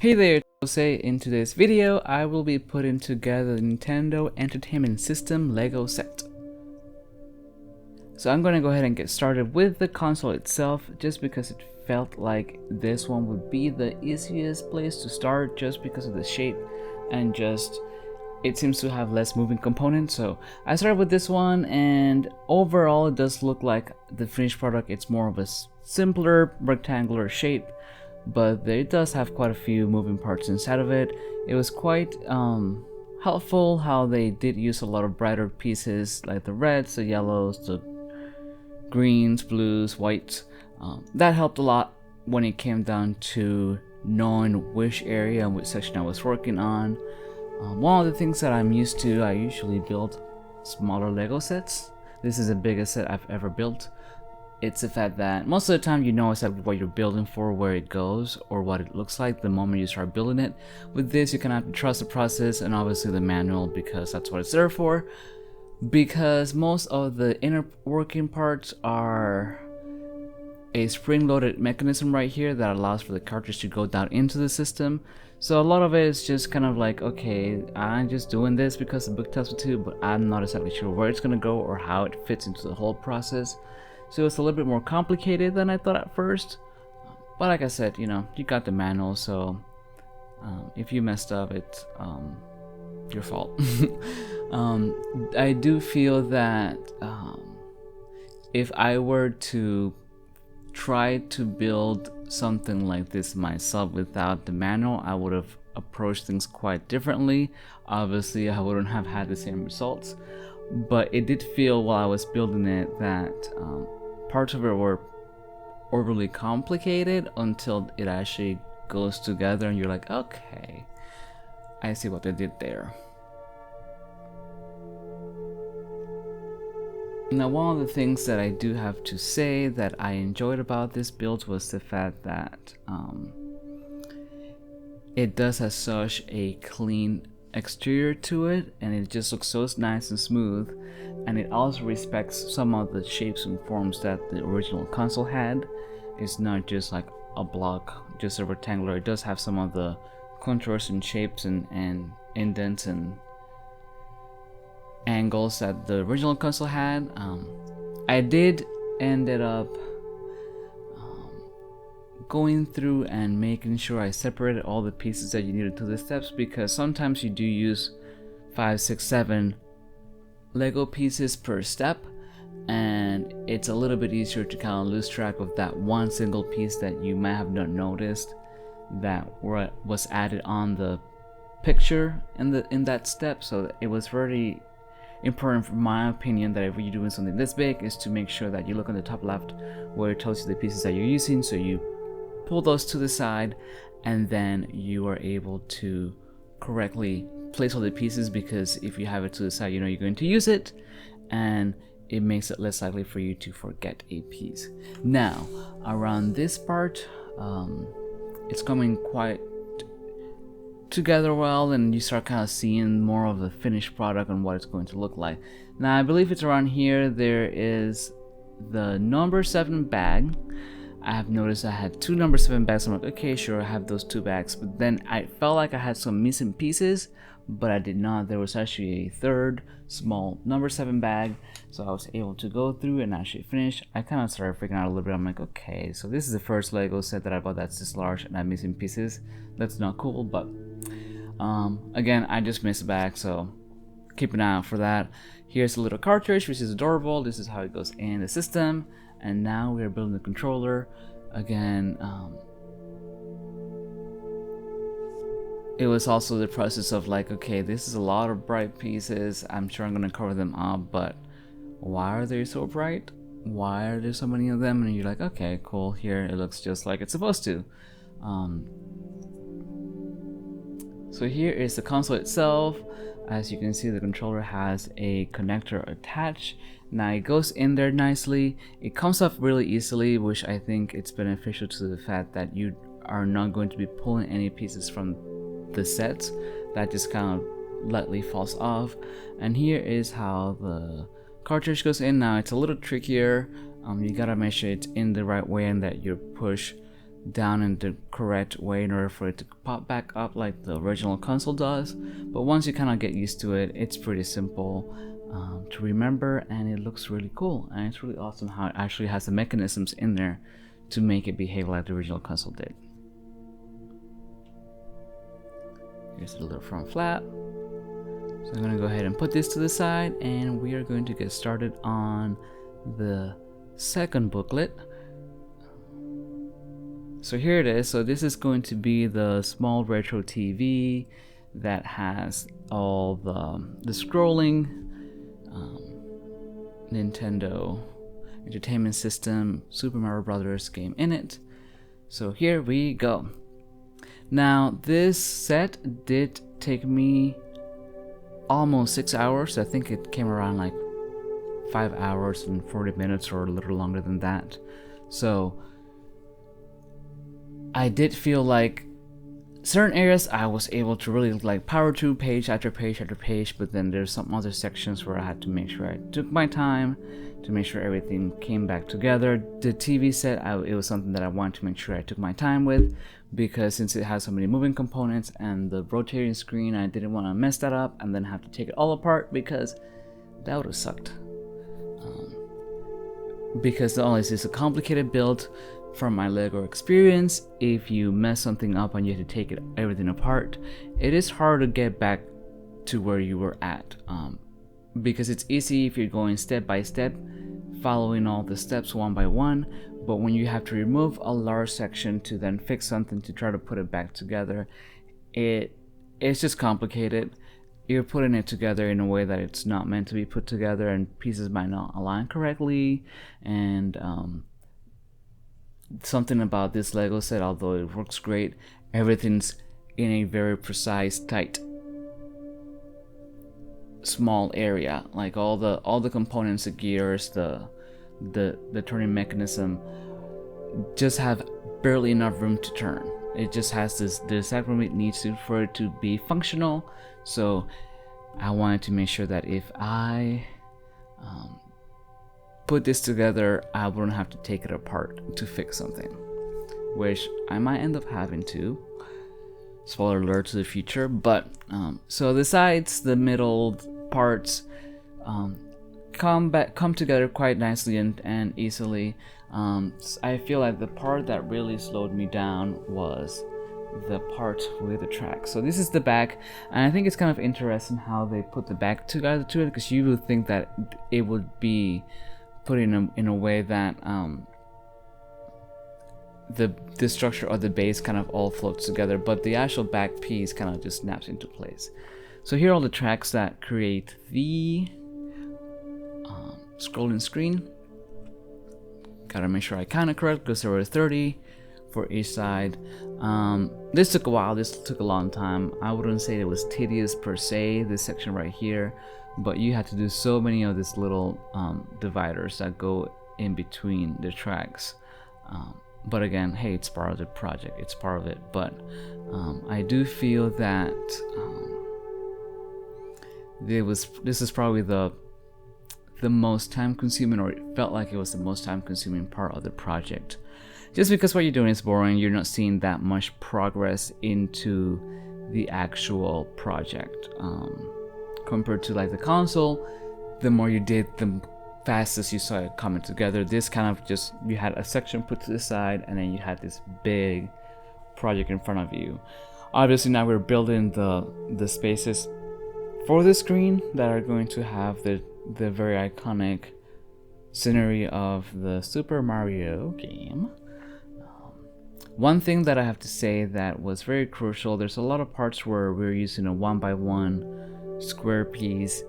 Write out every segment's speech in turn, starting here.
Hey there, Jose. In today's video, I will be putting together the Nintendo Entertainment System Lego set. So I'm going to go ahead and get started with the console itself, just because it felt like this one would be the easiest place to start, just because of the shape and just it seems to have less moving components. So I started with this one, and overall it does look like the finished product. It's more of a simpler rectangular shape, but it does have quite a few moving parts inside of it. It was quite helpful how they did use a lot of brighter pieces like the reds, the yellows, the greens, blues, whites. That helped a lot when it came down to knowing which area and which section I was working on. One of the things that I'm used to, I usually build smaller Lego sets. This is the biggest set I've ever built. It's the fact that most of the time you know exactly what you're building for, where it goes, or what it looks like the moment you start building it. With this, you kind of have to trust the process and obviously the manual, because that's what it's there for. Because most of the inner working parts are a spring-loaded mechanism right here that allows for the cartridge to go down into the system. So a lot of it is just kind of like, okay, I'm just doing this because the book tells me to, but I'm not exactly sure where it's gonna go or how it fits into the whole process. So it's a little bit more complicated than I thought at first. But like I said, you know, you got the manual, so if you messed up, it's your fault. I do feel that if I were to try to build something like this myself without the manual, I would have approached things quite differently. Obviously, I wouldn't have had the same results, but it did feel while I was building it that parts of it were overly complicated until it actually goes together and you're like, okay, I see what they did there. Now, one of the things that I do have to say that I enjoyed about this build was the fact that it does have such a clean exterior to it, and it just looks so nice and smooth, and it also respects some of the shapes and forms that the original console had. It's not just like a block, just a rectangular. It does have some of the contours and shapes and indents and angles that the original console had. I did ended up going through and making sure I separated all the pieces that you needed to the steps, because sometimes you do use 5, 6, 7 Lego pieces per step, and it's a little bit easier to kind of lose track of that one single piece that you might have not noticed that was added on the picture in that step. So it was very important, for my opinion, that if you're doing something this big, is to make sure that you look on the top left where it tells you the pieces that you're using, so you pull those to the side and then you are able to correctly place all the pieces, because if you have it to the side, you know you're going to use it, and it makes it less likely for you to forget a piece. Now, around this part, it's coming quite together well, and you start kind of seeing more of the finished product and what it's going to look like. Now, I believe it's around here there is the number 7 bag. I have noticed I had 2 number 7 bags. I'm like, okay, sure, I have those 2 bags, but then I felt like I had some missing pieces, but I did not. There was actually a third small number 7 bag, so I was able to go through and actually finish. I kind of started freaking out a little bit. I'm like, okay, so this is the first Lego set that I bought that's this large and I'm missing pieces. That's not cool, but again, I just missed a bag, so keep an eye out for that. Here's a little cartridge, which is adorable. This is how it goes in the system, and now we are building the controller. Again, it was also the process of like, okay, this is a lot of bright pieces. I'm sure I'm gonna cover them up, but why are they so bright? Why are there so many of them? And you're like, okay, cool, here it looks just like it's supposed to. So here is the console itself. As you can see, the controller has a connector attached. Now it goes in there nicely. It comes off really easily, which I think it's beneficial to the fact that you are not going to be pulling any pieces from the set. That just kind of lightly falls off. And here is how the cartridge goes in. Now it's a little trickier. You gotta make sure it's in the right way and that you push down in the correct way in order for it to pop back up like the original console does. But once you kind of get used to it, it's pretty simple to remember, and it looks really cool, and it's really awesome how it actually has the mechanisms in there to make it behave like the original console did. Here's the little front flap. So I'm going to go ahead and put this to the side, and we are going to get started on the second booklet. So here it is. So this is going to be the small retro TV that has all the scrolling Nintendo Entertainment System Super Mario Brothers game in it. So here we go. Now this set did take me almost 6 hours. I think it came around like 5 hours and 40 minutes or a little longer than that. So I did feel like certain areas I was able to really like power through page after page after page, but then there's some other sections where I had to make sure I took my time to make sure everything came back together. The TV set, it was something that I wanted to make sure I took my time with, because since it has so many moving components and the rotating screen, I didn't want to mess that up and then have to take it all apart, because that would have sucked. Because not only is this a complicated build from my LEGO experience, if you mess something up and you have to take everything apart, it is hard to get back to where you were at. Because it's easy if you're going step by step, following all the steps one by one, but when you have to remove a large section to then fix something to try to put it back together, it's just complicated. You're putting it together in a way that it's not meant to be put together, and pieces might not align correctly, and something about this LEGO set, although it works great, everything's in a very precise, tight, small area. Like all the components, the gears, the turning mechanism just have barely enough room to turn. It just has the exact room it needs to for it to be functional. So I wanted to make sure that if I put this together, I wouldn't have to take it apart to fix something, which I might end up having to. Spoiler alert to the future. But so the sides, the middle parts come together quite nicely and easily. I feel like the part that really slowed me down was the part with the track. So this is the back, and I think it's kind of interesting how they put the back together to it, because you would think that it would be put in a way that the structure or the base kind of all floats together, but the actual back piece kind of just snaps into place. So here are all the tracks that create the scrolling screen. Gotta make sure I count it correct, because there were 30 for each side. This took a while. This took a long time. I wouldn't say it was tedious per se, this section right here, but you had to do so many of these little dividers that go in between the tracks. But again, hey, it's part of the project, it's part of it. But I do feel that this is probably the most time consuming, or it felt like it was the most time consuming part of the project, just because what you're doing is boring. You're not seeing that much progress into the actual project compared to like the console. The more you did, the fastest you saw it coming together. This kind of just, you had a section put to the side, and then you had this big project in front of you. Obviously now we're building the spaces for the screen that are going to have the very iconic scenery of the Super Mario game. One thing that I have to say that was very crucial, there's a lot of parts where we're using a 1x1 square piece,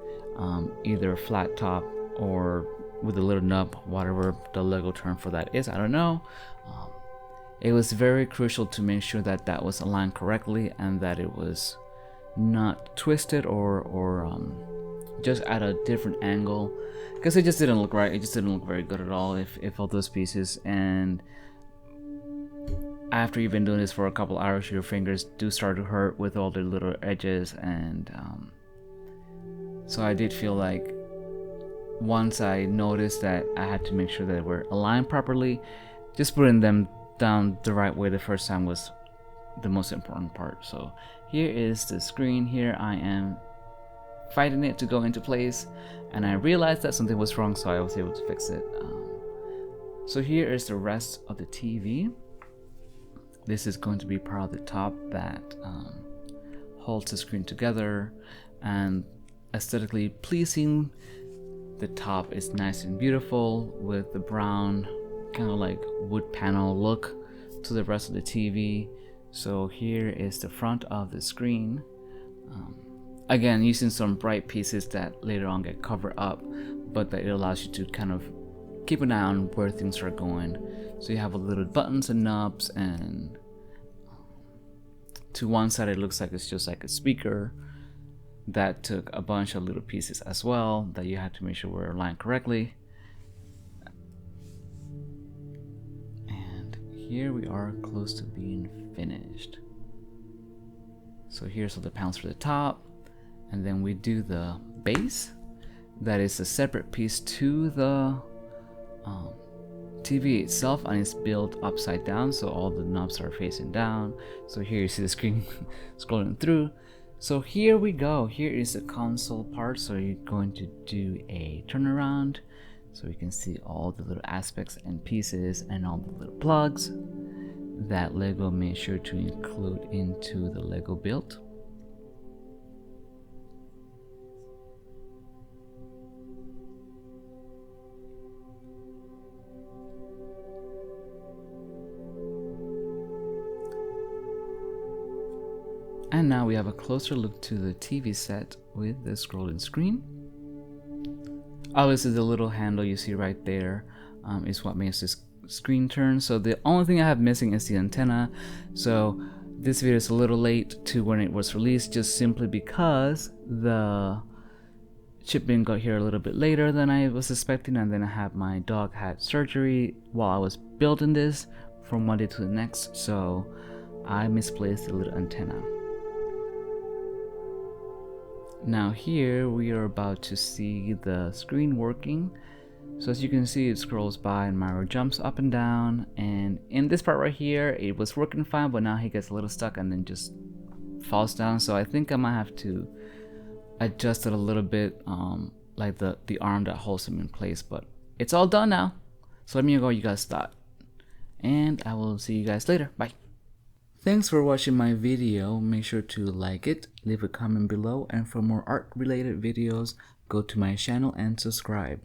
either flat top or with a little nub, whatever the LEGO term for that is, I don't know. It was very crucial to make sure that that was aligned correctly and that it was not twisted or just at a different angle, because it just didn't look right. It just didn't look very good at all if all those pieces. And after you've been doing this for a couple hours, your fingers do start to hurt with all the little edges. And so I did feel like once I noticed that I had to make sure that they were aligned properly, just putting them down the right way the first time was the most important part. So here is the screen. Here I am fighting it to go into place, and I realized that something was wrong, so I was able to fix it. So here is the rest of the TV. This is going to be part of the top that holds the screen together, and aesthetically pleasing. The top is nice and beautiful with the brown kind of like wood panel look to the rest of the TV. So here is the front of the screen. Again, using some bright pieces that later on get covered up, but that it allows you to kind of keep an eye on where things are going. So you have a little buttons and knobs, and to one side it looks like it's just like a speaker that took a bunch of little pieces as well that you had to make sure were aligned correctly. And here we are close to being finished. So here's all the panels for the top, and then we do the base. That is a separate piece to the TV itself, and it's built upside down, so all the knobs are facing down. So here you see the screen scrolling through. So here we go. Here is the console part. So you're going to do a turnaround so you can see all the little aspects and pieces and all the little plugs that Lego made sure to include into the Lego build. And now we have a closer look to the TV set with the scrolling screen. Obviously the little handle you see right there is what makes this screen turn. So the only thing I have missing is the antenna. So this video is a little late to when it was released, just simply because the shipment got here a little bit later than I was expecting, and then I had my dog had surgery while I was building this from one day to the next, so I misplaced the little antenna. Now here we are about to see the screen working. So as you can see, it scrolls by and Mario jumps up and down, and in this part right here it was working fine, but now he gets a little stuck and then just falls down. So I think I might have to adjust it a little bit, like the arm that holds him in place, but it's all done now. So let me know what you guys thought, and I will see you guys later. Bye. Thanks for watching my video. Make sure to like it, leave a comment below, and for more art related videos, go to my channel and subscribe.